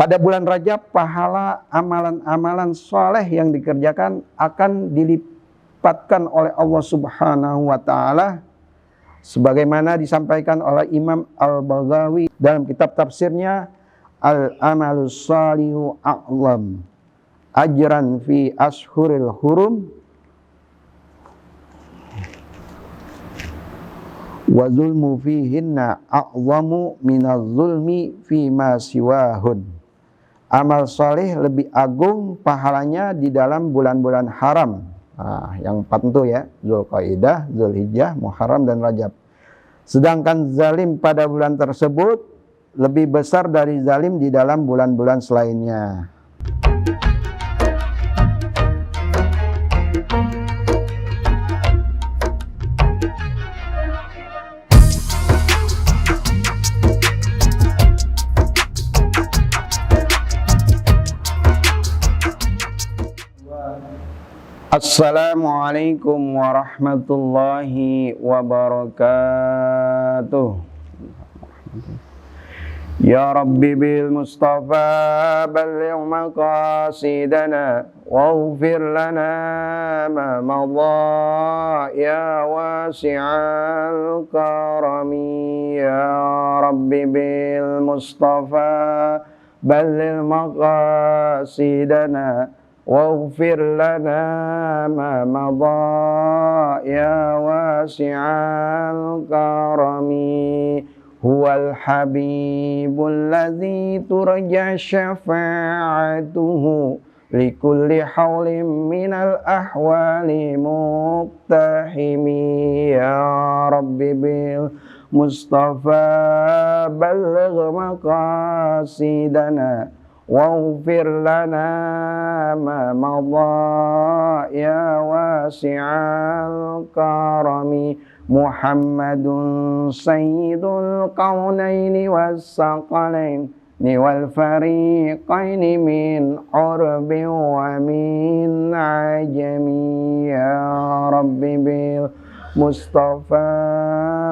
Pada bulan Rajab, pahala amalan-amalan soleh yang dikerjakan akan dilipatkan oleh Allah Subhanahu wa Ta'ala, sebagaimana disampaikan oleh Imam Al-Baghawi dalam kitab tafsirnya, Al-Amalus Salihu A'lam Ajran fi Ashhuril Hurum wa zulmu fihinna a'zamu minaz zulmi fima siwahun. Amal soleh lebih agung pahalanya di dalam bulan-bulan haram. Nah, yang 4 itu ya, Zulqaidah, Zulhijjah, Muharram, dan Rajab. Sedangkan zalim pada bulan tersebut lebih besar dari zalim di dalam bulan-bulan selainnya. Assalamualaikum warahmatullahi wabarakatuh. Ya Rabbi bil Mustafa balligh maqasidana waghfir lana ma madha ya wasi'al karami. Ya Rabbi bil Mustafa balligh maqasidana waghfir lana ma madha ya wasi'al karami. Huwal habibul ladzi turja syafa'atuhu likulli hawlim minal ahwali muqtahimi. Ya Rabbi bil Mustafa balligh maqasidana waghfir lana ma madha ya wasi'al karami. Muhammadun sayyidul qawnaini wassaqalaini wal fariqaini min urbi wa min ajami. Ya Rabbi bil Mustafa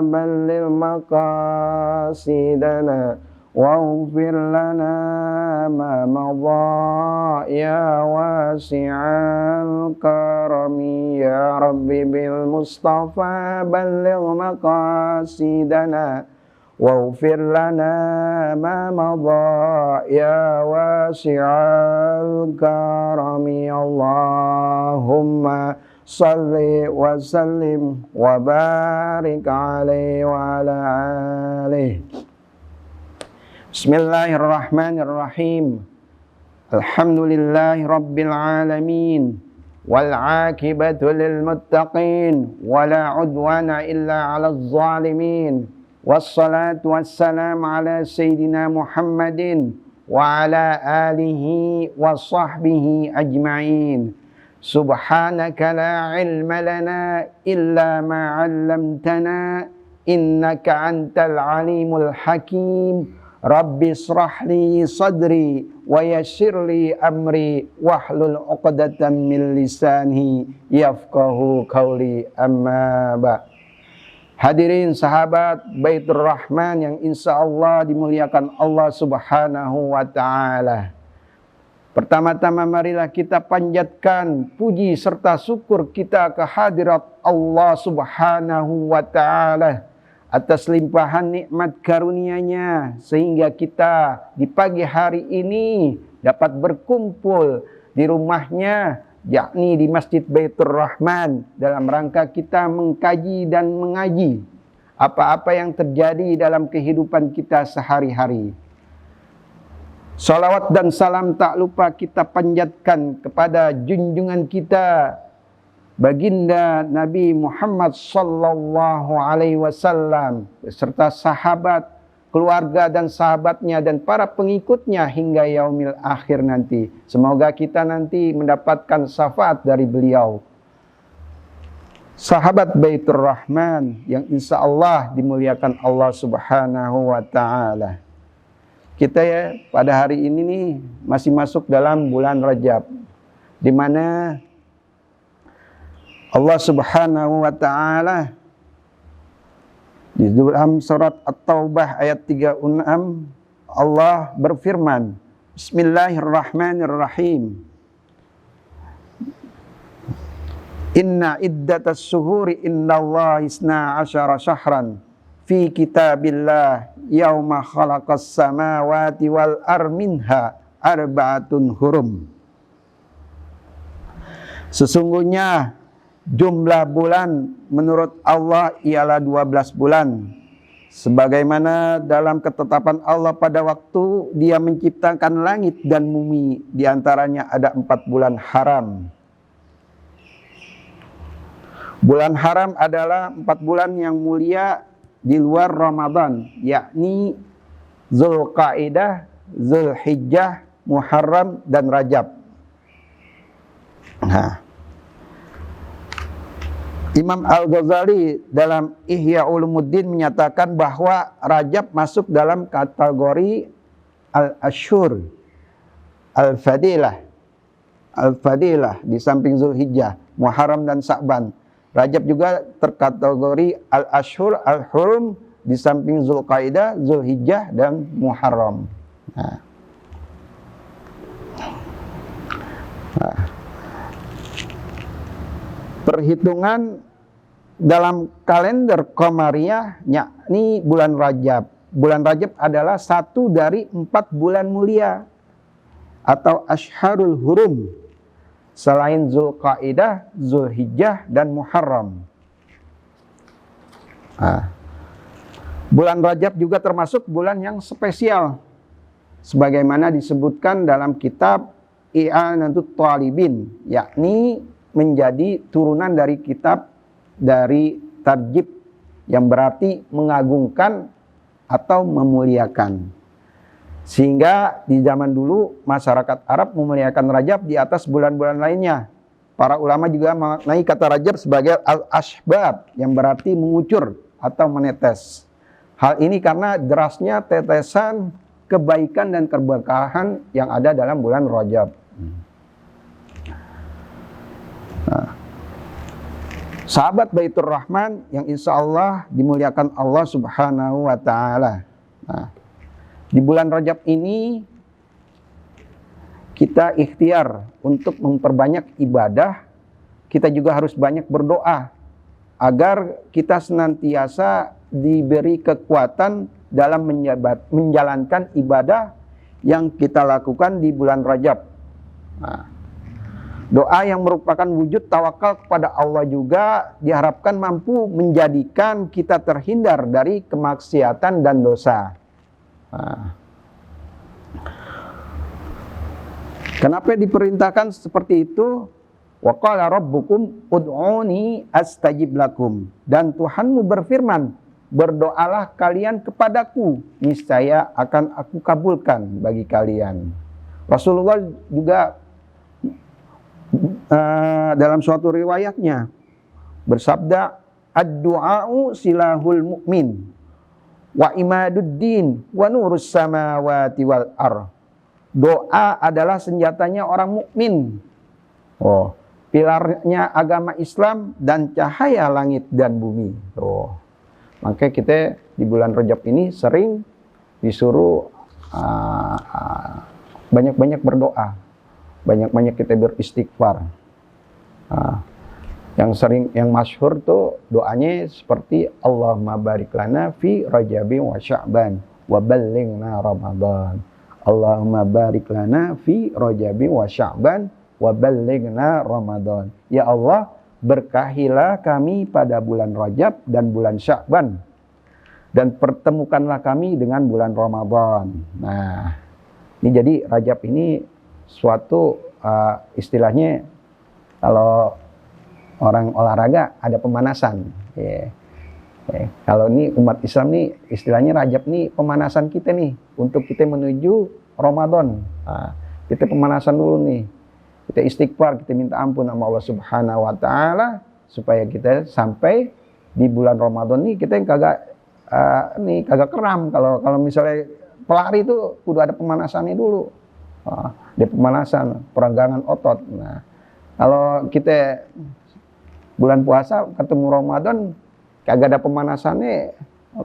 balligh maqasidana waghfir lana ma madha ya wasi'al karami. Ya Rabbi bil Mustafa balligh maqasidana waghfir lana ma madha ya wasi'al karami. Allahumma salli wa sallim wa barik alaihi wa ala alihi. Bismillahirrahmanirrahim. Alhamdulillahi rabbil alamin wal aqibatu lil muttaqin wala udwana illa 'alal zalimin. Wassalatu wassalamu ala sayyidina Muhammadin wa ala alihi wa sahbihi ajma'in. Subhanaka la ilma lana illa ma 'allamtana innaka antal alimul hakim. Rabbi israh li sadri wa yassir li amri wahlul 'uqdatam min lisani yafqahu qawli, amma ba'. Hadirin sahabat Baitur Rahman yang insyaallah dimuliakan Allah Subhanahu wa ta'ala. Pertama-tama marilah kita panjatkan puji serta syukur kita kehadirat Allah Subhanahu wa ta'ala atas limpahan nikmat karunia-Nya, sehingga kita di pagi hari ini dapat berkumpul di rumahnya, yakni di Masjid Baitur Rahman, dalam rangka kita mengkaji dan mengaji apa-apa yang terjadi dalam kehidupan kita sehari-hari. Salawat dan salam tak lupa kita panjatkan kepada junjungan kita Baginda Nabi Muhammad sallallahu alaihi wasallam beserta sahabat, keluarga dan sahabatnya dan para pengikutnya hingga yaumil akhir nanti. Semoga kita nanti mendapatkan syafaat dari beliau. Sahabat Baitur Rahman yang insya Allah dimuliakan Allah Subhanahu wa ta'ala. Kita ya pada hari ini nih masih masuk dalam bulan Rajab, di mana Allah Subhanahu wa ta'ala di dalam surat At-Taubah ayat 36 Allah berfirman, Bismillahirrahmanirrahim. Inna iddatas suhuri indallahi isna asyara syahran fi kitabillah yauma khalaqas samawati wal arminha arba'atun hurum. Sesungguhnya jumlah bulan menurut Allah ialah 12 bulan. Sebagaimana dalam ketetapan Allah pada waktu Dia menciptakan langit dan bumi, di antaranya ada 4 bulan haram. Bulan haram adalah 4 bulan yang mulia di luar Ramadan, yakni Zulqaidah, Zulhijjah, Muharram, dan Rajab. Nah, Imam Al-Ghazali dalam Ihya Ulumuddin menyatakan bahwa Rajab masuk dalam kategori Al-Ashhur, Al-Fadilah di samping Zulhijjah, Muharram dan Sa'ban. Rajab juga terkategori Al-Ashhur, Al-Hurum di samping Zulqaidah, Zulhijjah, dan Muharram. Nah. Perhitungan dalam kalender Qamariyah, yakni bulan Rajab. Bulan Rajab adalah satu dari 4 bulan mulia atau Ashharul Hurum, selain Zulqaidah, Zulhijjah, dan Muharram. Nah, bulan Rajab juga termasuk bulan yang spesial, sebagaimana disebutkan dalam kitab I'anatut Thalibin, yakni menjadi turunan dari kitab dari Tarjib, yang berarti mengagungkan atau memuliakan. Sehingga di zaman dulu masyarakat Arab memuliakan Rajab di atas bulan-bulan lainnya. Para ulama juga memaknai kata Rajab sebagai al-ashbab, yang berarti mengucur atau menetes. Hal ini karena derasnya tetesan kebaikan dan keberkahan yang ada dalam bulan Rajab. Nah, sahabat Baitur Rahman yang insya Allah dimuliakan Allah Subhanahu wa Ta'ala. Nah, di bulan Rajab ini kita ikhtiar untuk memperbanyak ibadah. Kita juga harus banyak berdoa agar kita senantiasa diberi kekuatan dalam menjalankan ibadah yang kita lakukan di bulan Rajab. Nah, doa yang merupakan wujud tawakal kepada Allah juga diharapkan mampu menjadikan kita terhindar dari kemaksiatan dan dosa. Nah, kenapa diperintahkan seperti itu? Wa qala rabbukum ud'uni astajib lakum. Dan Tuhanmu berfirman, berdoalah kalian kepadaku, niscaya akan aku kabulkan bagi kalian. Rasulullah juga dalam suatu riwayatnya bersabda, ad-du'a'u silahul mu'min wa imaduddin wa nurus samawati wal ar. Doa adalah senjatanya orang mukmin. Oh, pilarnya agama Islam dan cahaya langit dan bumi. Oh, makanya kita di bulan Rajab ini sering disuruh banyak-banyak berdoa, banyak-banyak kita beristighfar. Yang masyhur tuh doanya seperti Allahumma barik lana fi Rajabin wa Sya'ban wa ballighna Ramadan. Allahumma barik lana fi Rajabin wa Sya'ban wa ballighna Ramadan. Ya Allah, berkahilah kami pada bulan Rajab dan bulan Sya'ban, dan pertemukanlah kami dengan bulan Ramadan. Nah, ini jadi Rajab ini suatu istilahnya kalau orang olahraga ada pemanasan. Kalau ini umat Islam nih istilahnya Rajab nih pemanasan kita nih untuk kita menuju Ramadan. Kita pemanasan dulu nih. Kita istighfar, kita minta ampun sama Allah Subhanahu wa Ta'ala supaya kita sampai di bulan Ramadan nih kita yang kagak keram. Kalau misalnya pelari itu udah ada pemanasannya dulu. Dia pemanasan, perenggangan otot. Nah, kalau kita bulan puasa ketemu Ramadan kagak ada pemanasannya,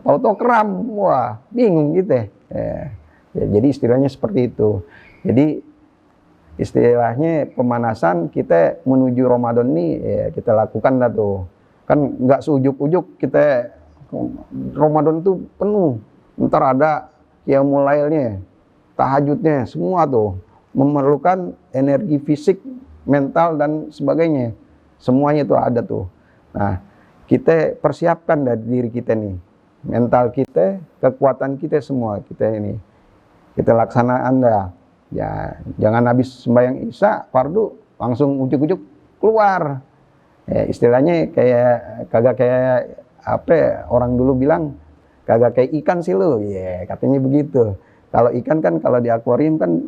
tahu-tahu kram, wah bingung gitu ya. Ya, jadi istilahnya seperti itu. Jadi istilahnya pemanasan kita menuju Ramadan ini ya kita lakukan lah tuh. Kan nggak seujuk-ujuk kita Ramadan tuh penuh. Ntar ada qiyamul lailnya, tahajudnya, semua tuh memerlukan energi fisik, mental dan sebagainya. Semuanya tuh ada tuh. Nah, kita persiapkan dari diri kita nih. Mental kita, kekuatan kita semua kita ini. Kita laksanakan dah. Ya, jangan habis sembahyang Isya fardu langsung ujuk-ujuk keluar. Ya, istilahnya kagak kayak apa orang dulu bilang kagak kayak ikan sih lu. Ya, katanya begitu. Kalau ikan kan kalau di akuarium kan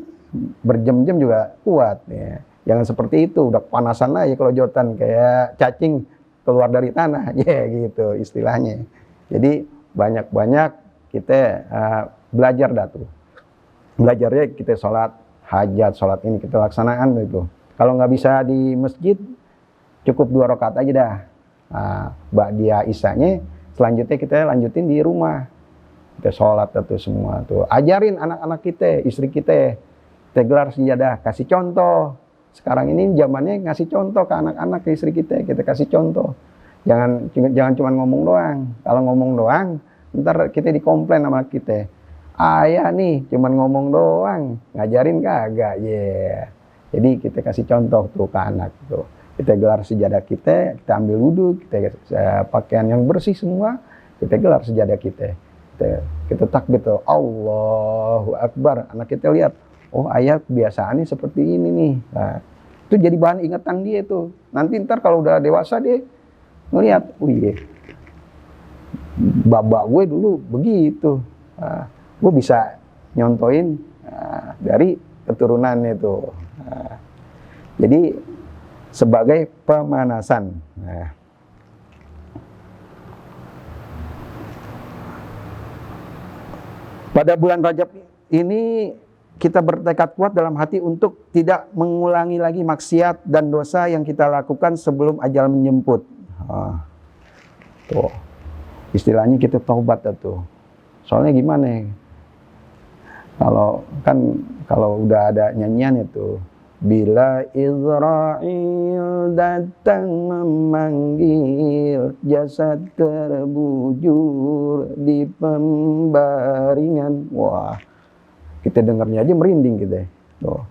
berjam-jam juga kuat ya. Jangan seperti itu, udah panasan aja kalau jotan kayak cacing keluar dari tanah. Ya gitu istilahnya. Jadi banyak-banyak kita belajar dah tuh. Belajarnya kita sholat hajat, sholat ini kita laksanakan gitu. Kalau nggak bisa di masjid, cukup 2 rakaat aja dah. Ba'diyah Isyanya, selanjutnya kita lanjutin di rumah. Kita sholat itu semua tuh. Ajarin anak-anak kita, istri kita gelar sejadah, kasih contoh. Sekarang ini zamannya ngasih contoh ke anak-anak, ke istri kita kasih contoh. Jangan cuma ngomong doang. Kalau ngomong doang, ntar kita dikomplain sama kita. Ayah nih cuman ngomong doang, ngajarin kagak. Yeah. Jadi kita kasih contoh tuh ke anak tuh. Kita gelar sejadah kita ambil wudhu, kita pakaian yang bersih semua, kita gelar sejadah kita takbir tuh, Allahu Akbar. Anak kita lihat, oh ayah kebiasaannya seperti ini nih. Nah, itu jadi bahan ingatan dia tuh. Nanti ntar kalau udah dewasa dia ngelihat, oh iya, bapak gue dulu begitu. Gue bisa nyontoin dari keturunannya itu. Jadi sebagai pemanasan. Pada bulan Rajab ini kita bertekad kuat dalam hati untuk tidak mengulangi lagi maksiat dan dosa yang kita lakukan sebelum ajal menjemput. Tuh, istilahnya kita taubat tuh. Soalnya gimana ya? Kalau udah ada nyanyian itu, bila Israel datang memanggil, jasad terbujur di pembaringan. Wah, kita dengarnya aja merinding kita. Tuh.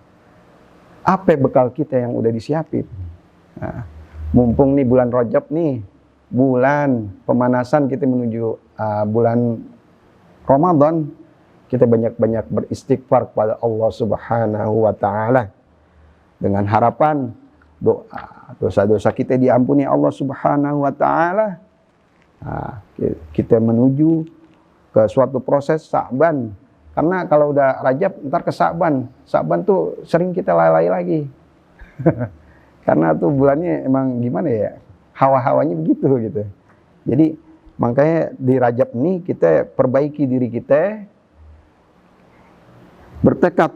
Apa bekal kita yang udah disiapin? Nah, mumpung nih bulan Rajab nih, bulan pemanasan kita menuju bulan Ramadan, kita banyak-banyak beristighfar kepada Allah Subhanahu wa Ta'ala dengan harapan dosa-dosa kita diampuni Allah Subhanahu wa Ta'ala. Kita menuju ke suatu proses Sa'ban, karena kalau udah Rajab ntar ke Sa'ban tuh sering kita lalai lagi. Karena tuh bulannya emang gimana ya, hawa-hawanya begitu gitu. Jadi makanya di Rajab ini kita perbaiki diri kita, bertekad,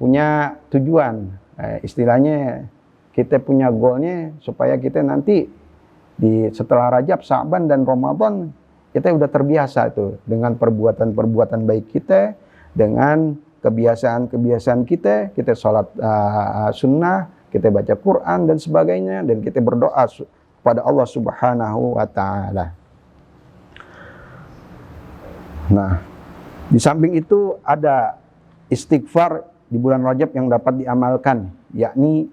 punya tujuan. Istilahnya kita punya goalnya supaya kita nanti setelah Rajab, Sa'ban dan Ramadan kita udah terbiasa tuh dengan perbuatan-perbuatan baik kita, dengan kebiasaan-kebiasaan kita sholat sunnah, kita baca Quran dan sebagainya, dan kita berdoa pada Allah Subhanahu wa Ta'ala. Nah, di samping itu ada istighfar di bulan Rajab yang dapat diamalkan, yakni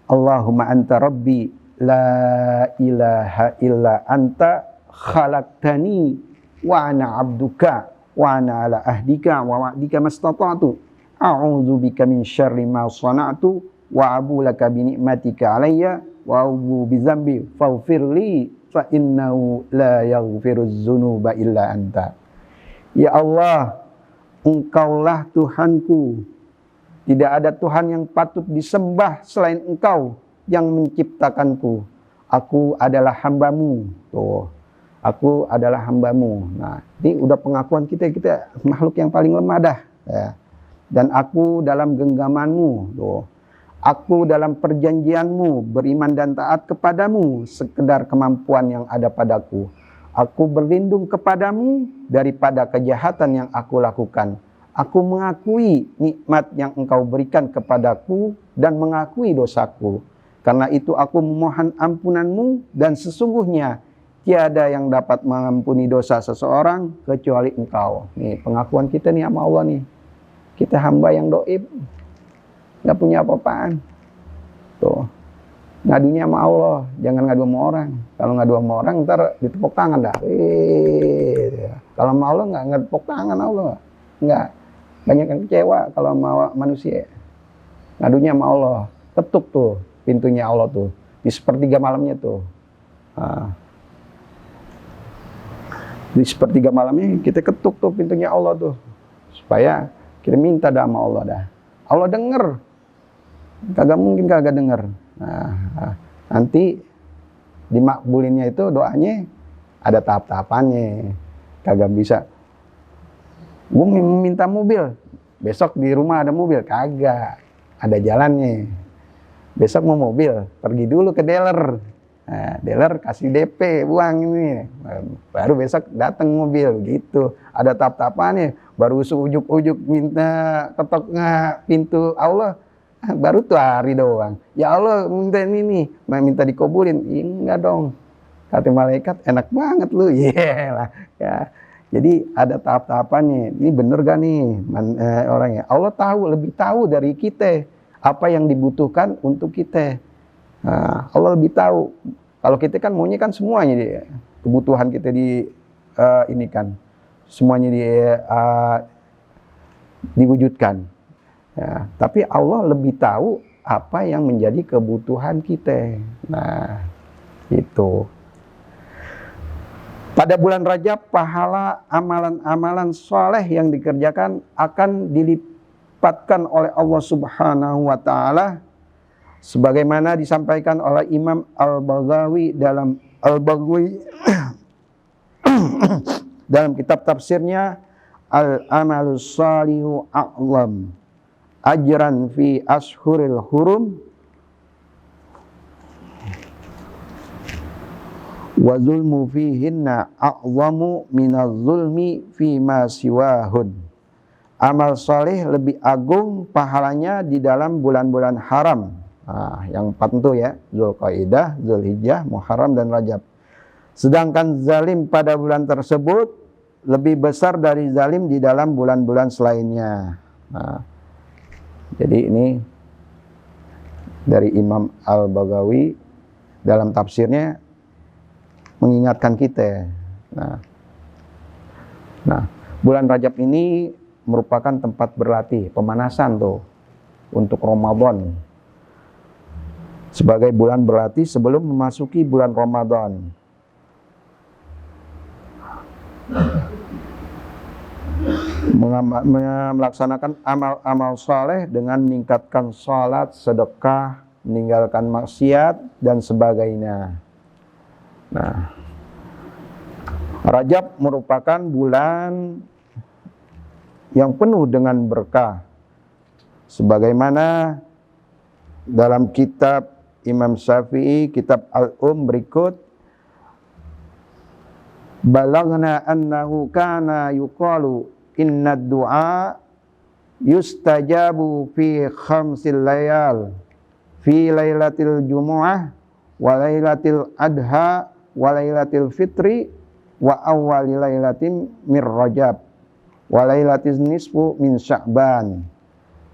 Allahumma anta rabbi la ilaha illa anta khalaqtani wa ana abduka wa ana ala ahdika wa wa'dika mastata'tu a'udzu bika min syarri ma sana'tu wa abu laka bi ni'matika alayya wa abu bi dzambi faghfirli fa innahu la yaghfiruz dzunuba illa anta. Ya Allah, Engkaulah Tuhanku. Tidak ada Tuhan yang patut disembah selain Engkau yang menciptakanku. Aku adalah hamba-Mu. Tuh, aku adalah hamba-Mu. Nah, ini udah pengakuan kita makhluk yang paling lemah dah. Ya. Dan aku dalam genggaman-Mu. Tuh. Aku dalam perjanjian-Mu, beriman dan taat kepadamu sekedar kemampuan yang ada padaku. Aku berlindung kepadamu daripada kejahatan yang aku lakukan. Aku mengakui nikmat yang Engkau berikan kepadaku dan mengakui dosaku. Karena itu aku memohon ampunan-Mu dan sesungguhnya tiada yang dapat mengampuni dosa seseorang kecuali Engkau. Nih pengakuan kita nih sama Allah nih. Kita hamba yang doib, nggak punya apa-apaan. Tuh, ngadunya sama Allah, jangan ngadu sama orang. Kalau ngadu sama orang ntar ditepuk tangan dah. Kalau sama Allah nggak tepuk tangan Allah, nggak. Banyak yang kecewa kalau sama manusia. Ngadunya sama Allah, ketuk tuh pintunya Allah tuh di sepertiga malamnya tuh. Di sepertiga malamnya kita ketuk tuh pintunya Allah tuh supaya kita minta dah sama Allah dah. Allah denger, kagak mungkin kagak denger. Nah, nanti dimakbulinnya itu doanya ada tahap-tahapannya. Kagak bisa gue minta mobil, besok di rumah ada mobil, kagak, ada jalannya. Besok mau mobil, pergi dulu ke dealer. Nah, dealer kasih DP uang ini, baru besok datang mobil gitu. Ada tahap-tahapannya. Baru ujuk-ujuk minta ketok pintu Allah, baru tuh hari doang. Ya Allah minta ini, minta dikabulin. Enggak dong, kata malaikat enak banget lu, lah ya. Jadi ada tahap-tahapannya. Ini bener gak nih orangnya? Allah tahu, lebih tahu dari kita apa yang dibutuhkan untuk kita. Nah, Allah lebih tahu. Kalau kita kan maunya kan semuanya dia, kebutuhan kita ini kan semuanya diwujudkan. Ya, tapi Allah lebih tahu apa yang menjadi kebutuhan kita. Nah, itu. Pada bulan Rajab, pahala amalan-amalan soleh yang dikerjakan akan dilipatkan oleh Allah Subhanahu wa Ta'ala, sebagaimana disampaikan oleh Imam Al-Baghawi dalam kitab tafsirnya Al-Amalus Salihu A'lam Ajran fi Ashhuril Hurum wa zulmu fihinna a'zamu minaz zulmi fima siwahun. Amal soleh lebih agung pahalanya di dalam bulan-bulan haram. Nah, yang 4 itu ya, Zulqaidah, Zulhijjah, Muharram dan Rajab. Sedangkan zalim pada bulan tersebut lebih besar dari zalim di dalam bulan-bulan selainnya. Nah, jadi ini dari Imam Al-Baghawi dalam tafsirnya mengingatkan kita. Nah, bulan Rajab ini merupakan tempat berlatih, pemanasan tuh untuk Ramadan. Sebagai bulan berlatih sebelum memasuki bulan Ramadan. Melaksanakan amal-amal saleh dengan meningkatkan salat, sedekah, meninggalkan maksiat dan sebagainya. Nah, Rajab merupakan bulan yang penuh dengan berkah. Sebagaimana dalam kitab Imam Syafi'i, kitab berikut, balagna annahu kana yuqalu inna du'a yustajabu fi khamsil layal fi lailatil jumu'ah wa lailatil adha wa lailatil fitri wa awwali lailatin mir Rajab wa lailatis nisfu min Sya'ban.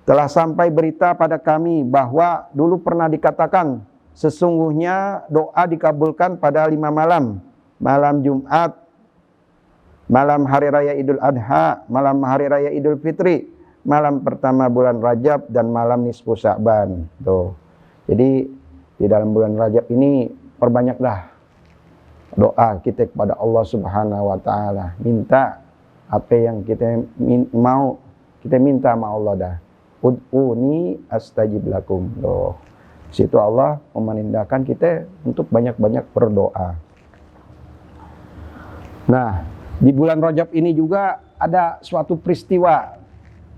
Telah sampai berita pada kami bahwa dulu pernah dikatakan sesungguhnya doa dikabulkan pada 5 malam. Malam Jumat, malam hari raya Idul Adha, malam hari raya Idul Fitri, malam pertama bulan Rajab dan malam nisfu Sya'ban. Tuh. Jadi di dalam bulan Rajab ini perbanyaklah doa kita kepada Allah Subhanahu wa Ta'ala. Minta apa yang kita mau, kita minta sama Allah dah. Ud'uni astajib lakum. Loh. Situ Allah memerintahkan kita untuk banyak-banyak berdoa. Nah, di bulan Rajab ini juga ada suatu peristiwa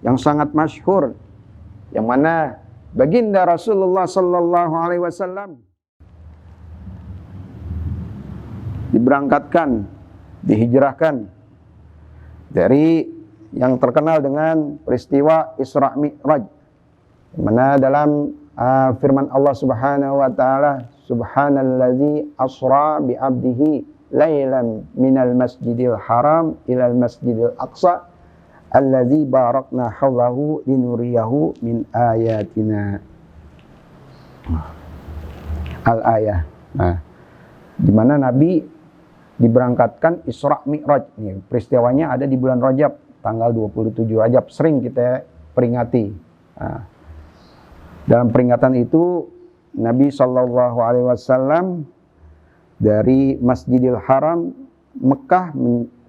yang sangat masyhur, yang mana baginda Rasulullah sallallahu alaihi wasallam diberangkatkan, dihijrahkan dari yang terkenal dengan peristiwa Isra Mi'raj. Mana dalam firman Allah Subhanahu wa taala, subhanallazi asra bi 'abdihi lailan minal masjidil haram ilal masjidil aqsa allazi barakna hawlahu linuriyahu min ayatina. Al-ayah. Nah, di mana Nabi diberangkatkan Isra Mi'raj. Nih, peristiwanya ada di bulan Rajab, tanggal 27 Rajab, sering kita peringati. Nah, dalam peringatan itu Nabi SAW dari Masjidil Haram Mekah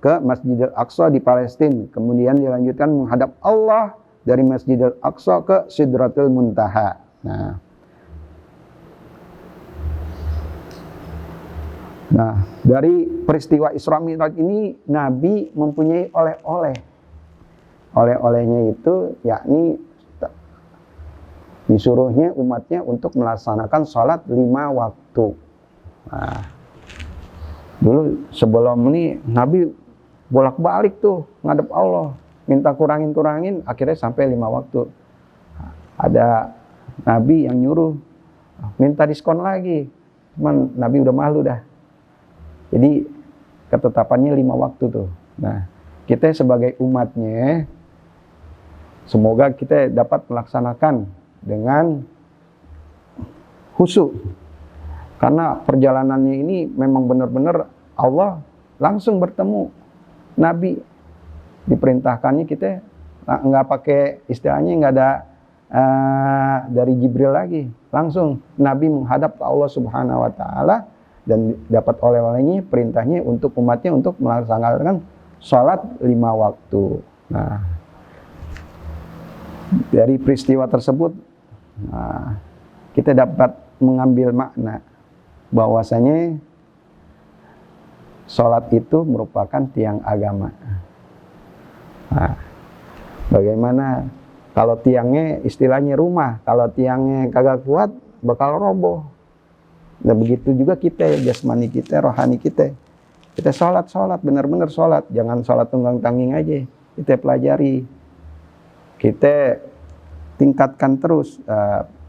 ke Masjidil Aqsa di Palestina, kemudian dilanjutkan menghadap Allah dari Masjidil Aqsa ke Sidratul Muntaha. Nah, dari peristiwa Isra Mi'raj ini Nabi mempunyai oleh-oleh. Oleh-olehnya itu yakni disuruhnya umatnya untuk melaksanakan sholat 5 waktu. Nah, dulu sebelum ini Nabi bolak-balik tuh ngadep Allah, minta kurangin, akhirnya sampai 5 waktu. Ada Nabi yang nyuruh minta diskon lagi, cuman Nabi udah malu dah. Jadi ketetapannya 5 waktu tuh. Nah, kita sebagai umatnya semoga kita dapat melaksanakan dengan khusyuk, karena perjalanannya ini memang benar-benar Allah langsung bertemu Nabi. Diperintahkannya kita nggak pakai istilahnya, nggak ada dari Jibril lagi, langsung Nabi menghadap ke Allah Subhanahu wa taala dan dapat oleh-olehnya, perintahnya untuk umatnya untuk melaksanakan sholat 5 waktu. Nah, dari peristiwa tersebut kita dapat mengambil makna bahwasanya sholat itu merupakan tiang agama. Nah, bagaimana kalau tiangnya istilahnya rumah, kalau tiangnya kagak kuat bakal roboh. Nah, begitu juga kita, jasmani kita, rohani kita. Kita sholat, benar-benar sholat. Jangan sholat tunggang-tangging aja. Kita pelajari. Kita tingkatkan terus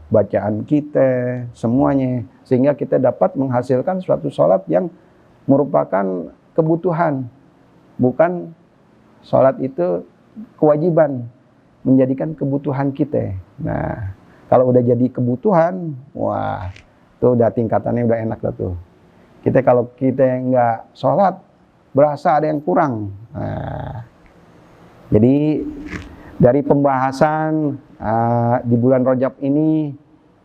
bacaan kita, semuanya. Sehingga kita dapat menghasilkan suatu sholat yang merupakan kebutuhan. Bukan sholat itu kewajiban. Menjadikan kebutuhan kita. Nah, kalau udah jadi kebutuhan, wah, itu udah tingkatannya udah enak lah tuh. Kalau kita nggak sholat, berasa ada yang kurang. Nah, jadi dari pembahasan di bulan Rajab ini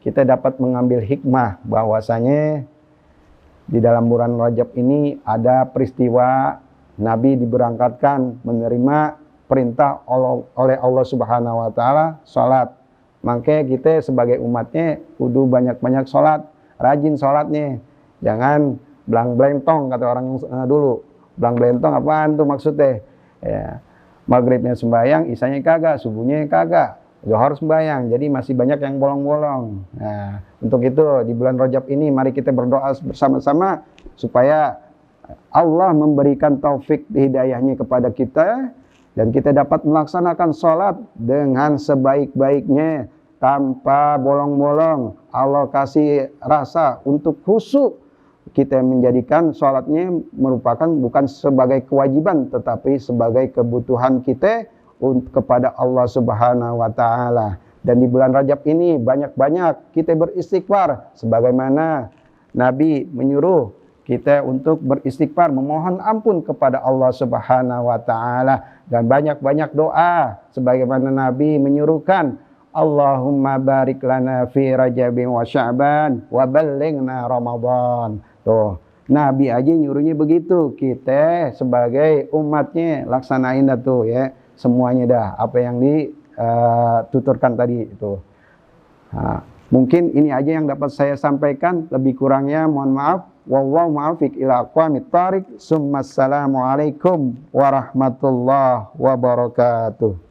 kita dapat mengambil hikmah bahwasanya di dalam bulan Rajab ini ada peristiwa Nabi diberangkatkan menerima perintah oleh Allah Subhanahu wa taala salat. Makanya kita sebagai umatnya kudu banyak-banyak salat, rajin salatnya. Jangan blang-blentong kata orang dulu. Blang-blentong apaan tuh maksudnya? Ya, maghribnya sembahyang, isanya kagak, subuhnya kagak. Zuhur sembahyang, jadi masih banyak yang bolong-bolong. Nah, untuk itu di bulan Rajab ini mari kita berdoa bersama-sama supaya Allah memberikan taufik hidayahnya kepada kita dan kita dapat melaksanakan sholat dengan sebaik-baiknya tanpa bolong-bolong. Allah kasih rasa untuk khusyuk. Kita menjadikan sholatnya merupakan bukan sebagai kewajiban tetapi sebagai kebutuhan kita kepada Allah Subhanahu wa taala. Dan di bulan Rajab ini banyak-banyak kita beristighfar sebagaimana Nabi menyuruh kita untuk beristighfar, memohon ampun kepada Allah Subhanahu wa taala dan banyak-banyak doa sebagaimana Nabi menyuruhkan, Allahumma barik lana fi Rajabin wa Sya'ban wa ballighna Ramadan. Tuh, Nabi aja nyuruhnya begitu. Kita sebagai umatnya laksanain dah tuh ya. Semuanya dah apa yang dituturkan tadi itu. Nah, mungkin ini aja yang dapat saya sampaikan, lebih kurangnya mohon maaf. Wallahu muwaffiq ila aqwamit thariq. Assalamualaikum warahmatullahi wabarakatuh.